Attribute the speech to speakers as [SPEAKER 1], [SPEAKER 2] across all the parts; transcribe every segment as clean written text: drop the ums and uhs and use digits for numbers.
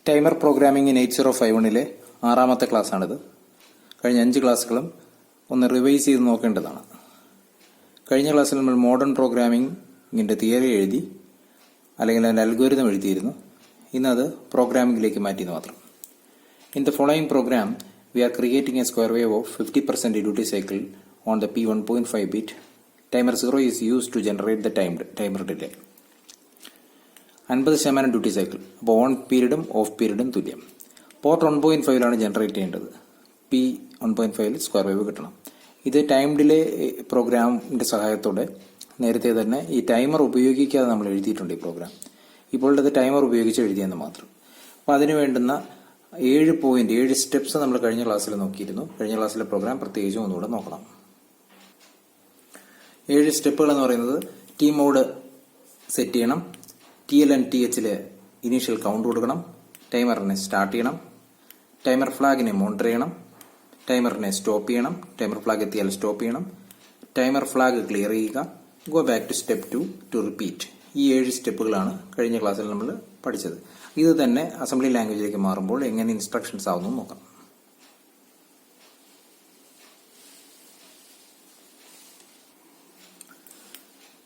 [SPEAKER 1] Timer programming in 8051-ലെ 6-ാമത്തെ ക്ലാസ്സാണിത്. കഴിഞ്ഞ 5 ക്ലാസ്സുകളും ഒന്ന് റിവൈസ് ചെയ്ത് നോക്കേണ്ടതാണ്. കഴിഞ്ഞ ക്ലാസ്സിൽ നമ്മൾ മോഡേൺ പ്രോഗ്രാമിംഗിൻ്റെ തിയറി എഴുതി, അല്ലെങ്കിൽ അതിൻ്റെ അൽഗോരിതം എഴുതിയിരുന്നു. ഇന്നത് പ്രോഗ്രാമിംഗിലേക്ക് മാറ്റിയെന്ന് മാത്രം. In the following program we are creating a square wave of 50% duty cycle on the P1.5 bit. Timer 0 is used to generate the timer delay. 50% duty cycle. അപ്പോൾ ഓൺ പീരീഡും ഓഫ് പീരീഡും തുല്യം. പോർട്ട് 1.5 ജനറേറ്റ് ചെയ്യേണ്ടത്. P1.5 square wave കിട്ടണം. ഇത് time delay പ്രോഗ്രാമിൻ്റെ സഹായത്തോടെ നേരത്തെ തന്നെ ഈ ടൈമർ ഉപയോഗിക്കാതെ നമ്മൾ എഴുതിയിട്ടുണ്ട് ഈ പ്രോഗ്രാം. ഇപ്പോൾ ഇത് ടൈമർ ഉപയോഗിച്ച് എഴുതിയെന്ന് മാത്രം. അപ്പോൾ അതിന് വേണ്ടുന്ന 7 സ്റ്റെപ്സ് നമ്മൾ കഴിഞ്ഞ ക്ലാസ്സിൽ നോക്കിയിരുന്നു. കഴിഞ്ഞ ക്ലാസ്സിലെ പ്രോഗ്രാം പ്രത്യേകിച്ചും ഒന്നുകൂടെ നോക്കണം. 7 സ്റ്റെപ്പുകൾ എന്ന് പറയുന്നത്: ടി മോഡ് സെറ്റ് ചെയ്യണം, TL and TH initial count കൊടുക്കണം, ടൈമറിനെ സ്റ്റാർട്ട് ചെയ്യണം, ടൈമർ ഫ്ലാഗിനെ മോണിറ്റർ ചെയ്യണം, ടൈമറിനെ സ്റ്റോപ്പ് ചെയ്യണം, ടൈമർ ഫ്ലാഗ് എത്തിയാൽ സ്റ്റോപ്പ് ചെയ്യണം, ടൈമർ ഫ്ലാഗ് ക്ലിയർ ചെയ്യുക, go back to step 2 to repeat. ഈ 7 സ്റ്റെപ്പുകളാണ് കഴിഞ്ഞ ക്ലാസ്സിൽ നമ്മൾ പഠിച്ചത്. ഇത് തന്നെ അസംബ്ലി ലാംഗ്വേജിലേക്ക് മാറുമ്പോൾ എങ്ങനെ ഇൻസ്ട്രക്ഷൻസ് ആവുന്നു നോക്കാം.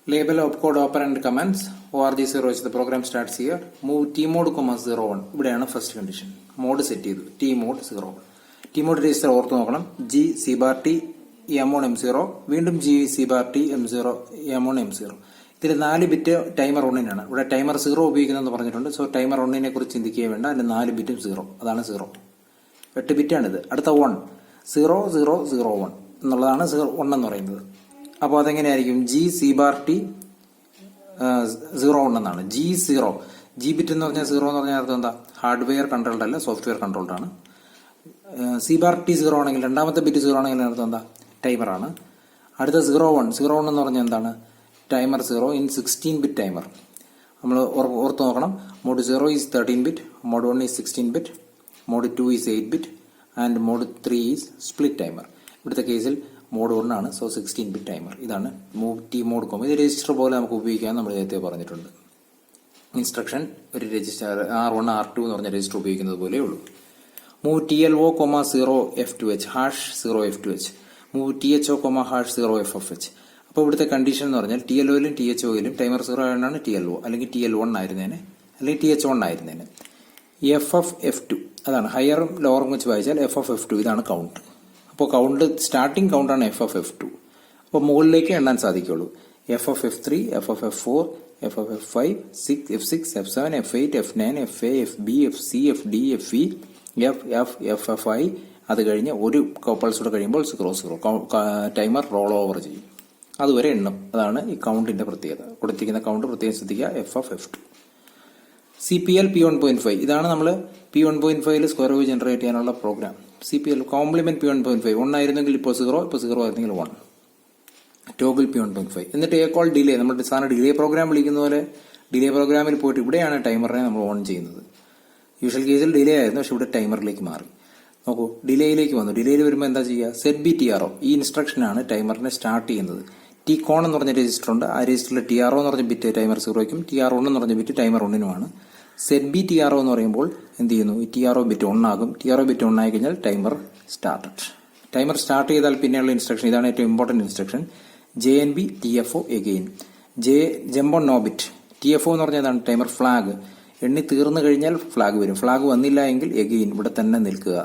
[SPEAKER 1] Label opcode operand commands. ORG0 is the program starts here. Move tmode, 01. ഇവിടെയാണ് ഫസ്റ്റ് കണ്ടീഷൻ. മോഡ് സെറ്റ് ചെയ്തു. tmode 01. tmode രജിസ്റ്റർ ഓർത്ത് നോക്കണം. G C bar T M1 M0, വീണ്ടും G C bar T M0 M1 M0. ഇതിൽ 4 bit timer 1-നാണ്. ഇവിടെ timer 0 ഉപയോഗിക്കുന്നതെന്ന് പറഞ്ഞിട്ടുണ്ട്. So timer 1-നെ കുറിച്ച് ചിന്തിക്കുകയും വേണ്ട. അതിൽ 4 ബിറ്റും 0, അതാണ് 0. 8 ബിറ്റാണിത്. അടുത്ത 1 0 0 0 1 എന്നുള്ളതാണ് 1 എന്ന് പറയുന്നത്. അപ്പോൾ അതെങ്ങനെയായിരിക്കും? G C bar T 01 എന്നാണ്. G0 G ബിറ്റ് എന്ന് പറഞ്ഞാൽ 0 എന്ന് പറഞ്ഞാൽ അർത്ഥം എന്താ? ഹാർഡ്വെയർ കൺട്രോൾഡ് അല്ല, സോഫ്റ്റ്വെയർ കൺട്രോൾഡ് ആണ്. C bar T 0 ആണെങ്കിൽ, രണ്ടാമത്തെ ബിറ്റ് 0 ആണെങ്കിൽ അർത്ഥം എന്താ? ടൈമറാണ്. അടുത്ത 01 എന്ന് പറഞ്ഞാൽ എന്താണ്? Timer 0 in 16 bit timer. നമ്മൾ ഓർത്ത് നോക്കണം. Mode 0 is 13 bit, mode 1 is 16 bit, mode 2 is 8 bit and mode 3 is split timer. ഇവിടുത്തെ കേസിൽ മോഡ് 1 ആണ്. So 16 bit timer. ഇതാണ് tmode. ഇത് രജിസ്റ്റർ പോലെ നമുക്ക് ഉപയോഗിക്കാൻ നമ്മൾ നേരത്തെ പറഞ്ഞിട്ടുണ്ട്. ഇൻസ്ട്രക്ഷൻ ഒരു രജിസ്റ്റർ R1 R2 എന്ന് പറഞ്ഞ രജിസ്റ്റർ ഉപയോഗിക്കുന്നത് പോലെ ഉള്ളൂ. Move TLO, 0 F2H #0 F2H. Move THO, #0 FFH. അപ്പോൾ ഇവിടുത്തെ കണ്ടീഷൻ എന്ന് പറഞ്ഞാൽ TLOയിലും THOയിലും ടൈമർ 0 ആയതുകൊണ്ടാണ് TLO, അല്ലെങ്കിൽ TL1 ആയിരുന്നേനെ, അല്ലെങ്കിൽ TH1 ആയിരുന്നേനെ. FF2 അതാണ് ഹയറും ലോവറും വെച്ച് വായിച്ചാൽ FF2. ഇതാണ് കൗണ്ട്. അപ്പോൾ കൗണ്ട് സ്റ്റാർട്ടിംഗ് കൗണ്ടാണ് FF2. അപ്പോൾ മുകളിലേക്ക് എണ്ണാൻ സാധിക്കുള്ളൂ. FF3 FF4 FF5 F6 F7 F8 F9 FA FB FC FD FE FFI. അത് കഴിഞ്ഞ് ഒരു പൾസ് കൂടെ കഴിയുമ്പോൾ 00 ടൈമർ റോൾ ഓവർ ചെയ്യും. അതുവരെ എണ്ണും. അതാണ് ഈ കൗണ്ടിന്റെ പ്രത്യേകത. കൊടുത്തിരിക്കുന്ന കൗണ്ട് പ്രത്യേകം ശ്രദ്ധിക്കുക. FF2. CPL P1.5. ഇതാണ് നമ്മൾ P1.5 സ്ക്വയർ വേവ് ജനറേറ്റ് ചെയ്യാനുള്ള പ്രോഗ്രാം. CPL കോംപ്ലിമെന്റ് P1.5 1 ആയിരുന്നെങ്കിൽ ഇപ്പോൾ 0, ഇപ്പോൾ 0 ആയിരുന്നെങ്കിൽ 1. Toggle P1.5. എന്നിട്ട് കോൾ ഡിലേ. നമ്മുടെ സാധാരണ ഡിലേ പ്രോഗ്രാം വിളിക്കുന്ന പോലെ ഡിലേ പ്രോഗ്രാമിൽ പോയിട്ട് ഇവിടെയാണ് ടൈമറിനെ നമ്മൾ ഓൺ ചെയ്യുന്നത്. യൂഷ്വൽ കേസിൽ ഡിലേ ആയിരുന്നു, പക്ഷെ ഇവിടെ ടൈമറിലേക്ക് മാറി. നോക്കൂ, ഡിലേയിലേക്ക് വന്നു. ഡിലേയിൽ വരുമ്പോൾ എന്താ ചെയ്യുക? ZBTRO. ഈ ഇൻസ്ട്രക്ഷനാണ് ടൈമറിനെ സ്റ്റാർട്ട് ചെയ്യുന്നത്. Tcon എന്ന് പറഞ്ഞ രജിസ്റ്റർ ഉണ്ട്. ആ രജിസ്റ്ററിൽ TRO എന്ന് പറഞ്ഞ ബിറ്റ് ടൈമർ 0യ്ക്കും TR1 എന്ന് പറഞ്ഞ ബിറ്റ് ടൈമർ 1-നുമാണ്. ZBTRO എന്ന് പറയുമ്പോൾ എന്ത് ചെയ്യുന്നു? ഈ TRO ബിറ്റ് 1 ആകും. TRO ബിറ്റ് 1 ആയി കഴിഞ്ഞാൽ ടൈമർ സ്റ്റാർട്ടഡ്. ടൈമർ സ്റ്റാർട്ട് ചെയ്താൽ പിന്നെയുള്ള ഇൻസ്ട്രക്ഷൻ ഇതാണ് ഏറ്റവും important instruction. JNB TFO again. Jump on no bit. TFO എന്ന് പറഞ്ഞാൽ എന്താണ്? Timer flag. എണ്ണി തീർന്നു കഴിഞ്ഞാൽ ഫ്ലാഗ് വരും. ഫ്ലാഗ് വന്നില്ല എങ്കിൽ എഗെയിൻ ഇവിടെ തന്നെ നിൽക്കുക.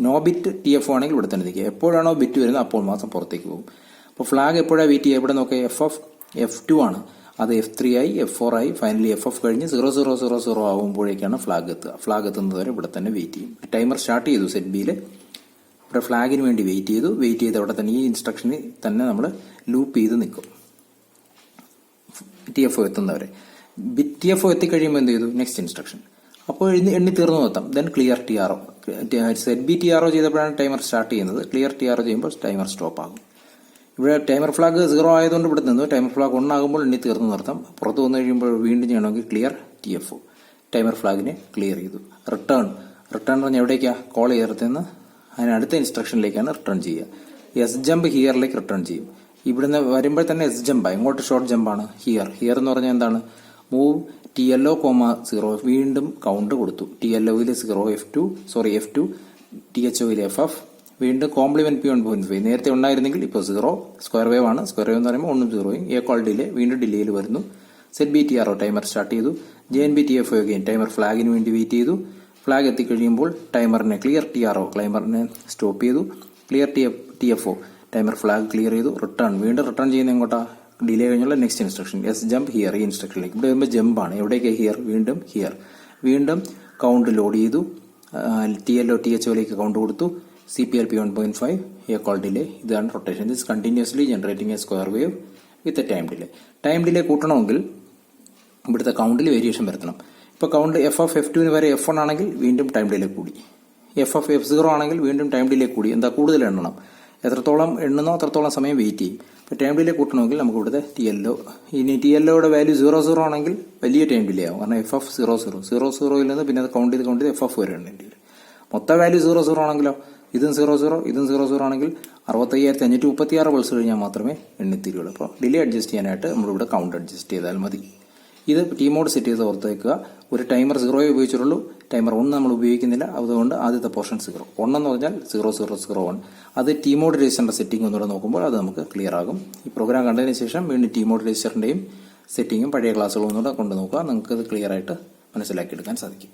[SPEAKER 1] നോ ബിറ്റ് TFO ആണെങ്കിൽ ഇവിടെ തന്നെ നിൽക്കുക. എപ്പോഴാണോ ബിറ്റ് വരുന്നത് അപ്പോൾ മാത്രം പുറത്തേക്ക് പോകും. അപ്പോൾ ഫ്ലാഗ് എപ്പോഴാണ് വെയിറ്റ് ചെയ്യുക? ഇവിടെ നോക്കുക, F2 ആണ്. അത് F3 ആയി, F4 ആയി, ഫൈനലി FF കഴിഞ്ഞ് 0000 ആകുമ്പോഴേക്കാണ് ഫ്ലാഗ് എത്തുക. ഫ്ലാഗ് എത്തുന്നത് വരെ ഇവിടെ തന്നെ വെയിറ്റ് ചെയ്യും. ടൈമർ സ്റ്റാർട്ട് ചെയ്തു ZBയിൽ. ഇവിടെ ഫ്ലാഗിന് വേണ്ടി വെയിറ്റ് ചെയ്ത് അവിടെ തന്നെ ഈ ഇൻസ്ട്രക്ഷനിൽ തന്നെ നമ്മൾ ലൂപ്പ് ചെയ്ത് നിൽക്കും TFO എത്തുന്നവരെ. TFO എത്തിക്കഴിയുമ്പോൾ എന്ത് ചെയ്തു? Next instruction. അപ്പോൾ എണ്ണി തീർന്നു നോക്കാം. Then clear TRO. ZBTRO ചെയ്തപ്പോഴാണ് ടൈമർ സ്റ്റാർട്ട് ചെയ്യുന്നത്. ക്ലിയർ TRO ചെയ്യുമ്പോൾ ടൈമർ സ്റ്റോപ്പ് ആകും. ഇവിടെ ടൈമർ ഫ്ലാഗ് 0 ആയതുകൊണ്ട് ഇവിടെ നിന്ന് ടൈമർ ഫ്ലാഗ് 1 ആകുമ്പോൾ എണ്ണി തീർന്നു നിർത്താം. പുറത്ത് വന്നു കഴിയുമ്പോൾ വീണ്ടും ചെയ്യണമെങ്കിൽ ക്ലിയർ TFO. ടൈമർ ഫ്ലാഗിനെ ക്ലിയർ ചെയ്തു. റിട്ടേൺ പറഞ്ഞാൽ എവിടേക്കാണ്? കോൾ ചെയ്തിടത്തുനിന്ന് അതിനടുത്ത ഇൻസ്ട്രക്ഷനിലേക്കാണ് റിട്ടേൺ ചെയ്യുക. SJump ഹിയറിലേക്ക് റിട്ടേൺ ചെയ്യും. ഇവിടുന്ന് വരുമ്പോൾ തന്നെ SJump. എങ്ങോട്ട് ഷോർട്ട് ജമ്പാണ്? ഹിയർ എന്ന് പറഞ്ഞാൽ എന്താണ്? മൂവ് TLO, 0 വീണ്ടും കൗണ്ട് കൊടുത്തു. TLOയിൽ 0 F2 THOയിൽ FF വീണ്ടും കോംപ്ലിമെന്റ് P1.5 നേരത്തെ ഉണ്ടായിരുന്നെങ്കിൽ ഇപ്പോൾ 0 സ്ക്വയർ വേവ് ആണ്. സ്ക്വയർ വേവ് എന്ന് പറയുമ്പോൾ 1 0 A കോൾ ഡിലേ വീണ്ടും ഡിലേയിൽ വരുന്നു. ZBTRO ടൈമർ സ്റ്റാർട്ട് ചെയ്തു. JNBTFO ടൈമർ ഫ്ലാഗിന് വേണ്ടി വെയിറ്റ് ചെയ്തു. ഫ്ലാഗ് എത്തിക്കഴിയുമ്പോൾ ടൈമറിനെ ക്ലിയർ TRO ടൈമറിനെ സ്റ്റോപ്പ് ചെയ്തു. Clear TFO timer flag clear ചെയ്തു. വീണ്ടും റിട്ടേൺ ചെയ്യുന്ന എങ്ങോട്ടാ? ഡിലേ കഴിഞ്ഞുള്ള നെക്സ്റ്റ് ഇൻസ്ട്രക്ഷൻ ജംപ് ഹിയർ ഈ ഇൻസ്ട്രക്ഷനിലേക്ക്. ഇവിടെ വരുമ്പോൾ ജമ്പാണ്. എവിടേക്ക്? ഹിയർ. വീണ്ടും ഹിയർ. വീണ്ടും കൗണ്ട് ലോഡ് ചെയ്തു. TLO THOയിലേക്ക് കൗണ്ട് കൊടുത്തു. CPL P1.5 A call delay. ഇതാണ് rotation. This continuously generating a square wave with a time delay. Time delay കൂട്ടണമെങ്കിൽ ഇവിടുത്തെ കൗണ്ടിൽ വേരിയേഷൻ വരുത്തണം. ഇപ്പോൾ കൗണ്ട് F2 വരെ F1 ആണെങ്കിൽ വീണ്ടും ടൈം ഡിലേ കൂടി. F0 ആണെങ്കിൽ വീണ്ടും ടൈം ഡിലേ കൂടി. എന്താ? കൂടുതൽ എണ്ണണം. എത്രത്തോളം എണ്ണുന്നോ അത്രത്തോളം സമയം വെയിറ്റ് ചെയ്യും. ഇപ്പോൾ ടൈം ഡിലേ കൂട്ടണമെങ്കിൽ നമുക്ക് ഇവിടുത്തെ TLO, ഇനി TLOയുടെ വാല്യൂ 00 ആണെങ്കിൽ വലിയ ടൈം ഡിലേ ആവും. കാരണം FF 00 നിന്ന് പിന്നെ അത് കൗണ്ട് ചെയ്ത് FF വരെ എണ്ണേണ്ടി വരും. മൊത്തം വാല്യൂ 00 ആണെങ്കിലോ ഇതും 00 ആണെങ്കിൽ 65,536 പൾസ് കഴിഞ്ഞാൽ മാത്രമേ എണ്ണിത്തീരുള്ളൂ. അപ്പോൾ ഡിലേ അഡ്ജസ്റ്റ് ചെയ്യാനായിട്ട് നമ്മളിവിടെ കൗണ്ട് അഡ്ജസ്റ്റ് ചെയ്താൽ മതി. ഇത് T മോഡ് സെറ്റ് ചെയ്ത് ഓർത്ത് വയ്ക്കുക. ഒരു ടൈമർ 0 ഉപയോഗിച്ചിട്ടുള്ളൂ. ടൈമർ 1 നമ്മൾ ഉപയോഗിക്കുന്നില്ല. അതുകൊണ്ട് ആദ്യത്തെ പോർഷൻ 0. 1 എന്ന് പറഞ്ഞാൽ 0001. അത് T മോഡ് രജിസ്റ്ററിന്റെ സെറ്റിംഗ് ഒന്നുകൂടെ നോക്കുമ്പോൾ അത് നമുക്ക് ക്ലിയർ ആകും. ഈ പ്രോഗ്രാം കണ്ടതിന് ശേഷം വീണ്ടും T മോഡ് രജിസ്റ്ററിന്റെയും സെറ്റിംഗും പഴയ ക്ലാസ്സുകളും ഒന്നുകൂടെ കൊണ്ടു നോക്കുക. നിങ്ങൾക്ക് അത് ക്ലിയർ ആയിട്ട് മനസ്സിലാക്കിയെടുക്കാൻ സാധിക്കും.